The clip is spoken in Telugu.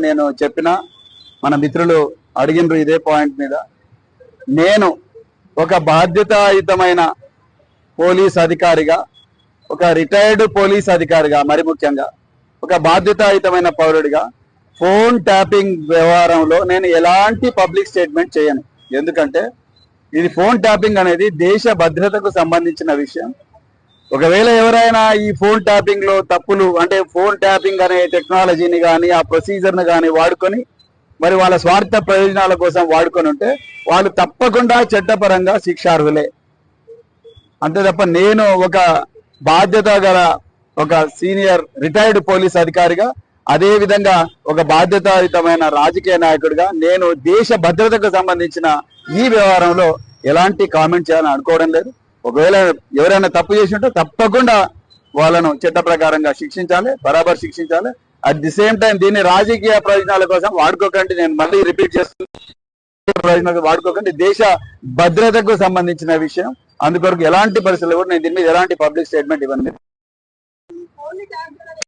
నేను చెప్పిన మన మిత్రులు అడిగినరు ఇదే పాయింట్ మీద. నేను ఒక బాధ్యతాయుతమైన పోలీస్ అధికారిగా, ఒక రిటైర్డ్ పోలీస్ అధికారిగా, మరి ముఖ్యంగా ఒక బాధ్యతాయుతమైన పౌరుడిగా ఫోన్ ట్యాపింగ్ వ్యవహారంలో నేను ఎలాంటి పబ్లిక్ స్టేట్మెంట్ చేయను. ఎందుకంటే ఇది ఫోన్ ట్యాపింగ్ అనేది దేశ భద్రతకు సంబంధించిన విషయం. ఒకవేళ ఎవరైనా ఈ ఫోన్ ట్యాపింగ్ లో తప్పులు, అంటే ఫోన్ ట్యాపింగ్ అనే టెక్నాలజీని కానీ ఆ ప్రొసీజర్ని కానీ వాడుకొని మరి వాళ్ళ స్వార్థ ప్రయోజనాల కోసం వాడుకొని ఉంటే వాళ్ళు తప్పకుండా చట్టపరంగా శిక్షార్హులే. అంతే తప్ప నేను ఒక బాధ్యత గల ఒక సీనియర్ రిటైర్డ్ పోలీస్ అధికారిగా, అదే విధంగా ఒక బాధ్యతాయుతమైన రాజకీయ నాయకుడిగా నేను దేశ భద్రతకు సంబంధించిన ఈ వ్యవహారంలో ఎలాంటి కామెంట్ చేయాలని అనుకోవడం లేదు. ఒకవేళ ఎవరైనా తప్పు చేసి ఉంటే తప్పకుండా వాళ్ళను చట్ట ప్రకారంగా శిక్షించాలి, బరాబర్ శిక్షించాలి. అట్ ది సేమ్ టైం దీన్ని రాజకీయ ప్రయోజనాల కోసం వాడుకోకండి. నేను మళ్ళీ రిపీట్ చేస్తున్నాను, ప్రయోజనాలు వాడుకోకండి. దేశ భద్రతకు సంబంధించిన విషయం. అందుకొరకు ఎలాంటి పరిస్థితులు కూడా నేను దీని మీద ఎలాంటి పబ్లిక్ స్టేట్మెంట్ ఇవ్వను.